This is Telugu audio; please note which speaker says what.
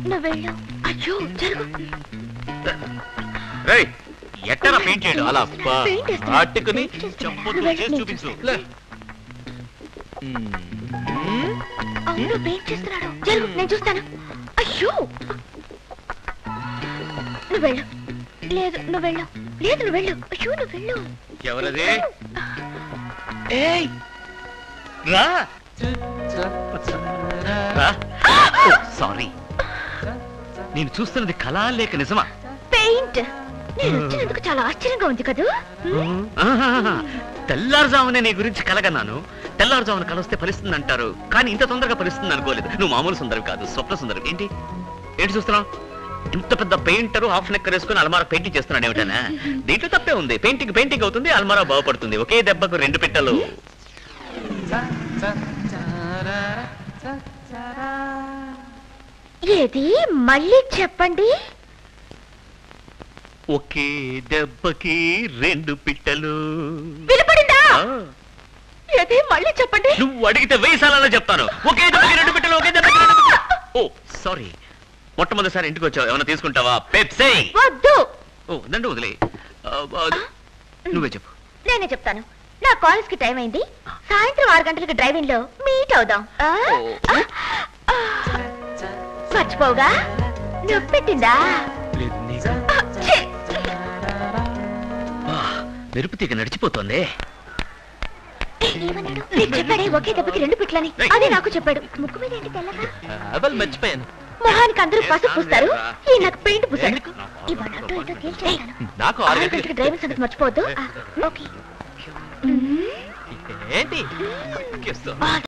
Speaker 1: నువ్వు వెళ్ళు. అయ్యో జరుగు.
Speaker 2: ఎట్టరా పెయింట్ చేయడం అలా అట్టుకుని
Speaker 1: చూపించు. అవును పెయింట్ చేస్తున్నాడు. జరుగు నేను చూస్తాను. అయ్యో నువ్వు వెళ్ళు. లేదు నువ్వు వెళ్ళు. లేదు నువ్వు వెళ్ళు. అయ్యో నువ్వు వెళ్ళు.
Speaker 2: ఎవరది? రా సారీ, నేను చూస్తున్నది కళా లేక నిజమా?
Speaker 1: పెయింట్. నేను వచ్చినందుకు చాలా ఆశ్చర్యంగా ఉంది కదా.
Speaker 2: తెల్లారుజామునే నీ గురించి కలగన్నాను. తెల్లారుజామున కలొస్తే ఫలిస్తుంది అంటారు, కానీ ఇంత తొందరగా ఫలిస్తుంది అనుకోలేదు. నువ్వు మామూలు సుందరం కాదు, స్వప్న సుందరం. ఏంటి ఏంటి చూస్తున్నావు? ఇంత పెద్ద పెయింటర్ హాఫ్ నెక్కర్ వేసుకుని అల్మారా పెయింటింగ్ చేస్తున్నాడు ఏమిటనా? దీంట్లో తప్పే ఉంది. పెయింటింగ్ అవుతుంది, అల్మారా బాగుపడుతుంది. ఒకే దెబ్బకు రెండు పిట్టలు.
Speaker 1: ఏది మళ్ళీ చెప్పండి.
Speaker 2: ఒకే దెబ్బకి రెండు పిట్టలు.
Speaker 1: వినపడిందా? ఏది మళ్ళీ చెప్పండి.
Speaker 2: నువ్వు అడిగితే 1000 సార్లు చెప్తాను. ఒకే దెబ్బకి రెండు పిట్టలు, ఒకే దెబ్బకి రెండు పిట్టలు. ఓ సారీ, మొట్టమొదటిసారి ఇంటికి వచ్చావు. ఏమైనా తీసుకుంటావా? పెప్సీ.
Speaker 1: వద్దు.
Speaker 2: ఓ దండు వదిలే. నువ్వే చెప్పు.
Speaker 1: నేనే చెప్తాను. నా కాలేజ్ కి టైం అయింది. సాయంత్రం 6 గంటలకు డ్రైవింగ్ లో మీట్ అవుదాం. మర్చిపోగా నొప్పి పెట్టిందా?
Speaker 2: మెరుపు తీగ నడిచిపోతుంది.
Speaker 1: చెప్పాడే ఒకే దెబ్బకి రెండు పిట్లని. అదే నాకు చెప్పాడు. ముక్కు మీద ఏంటి తెల్లగా?
Speaker 2: మర్చిపోయాను.
Speaker 1: మొహానికి అందరూ పసుపు పూస్తారు, ఈ నాకు పెయింట్ పూసాడు. ఇవాళ అటో ఇటో తేల్చేస్తాను. 6 గంటలకు డ్రైవింగ్ సంగతి మర్చిపోవద్దు. ఓకే.
Speaker 2: ఏంటి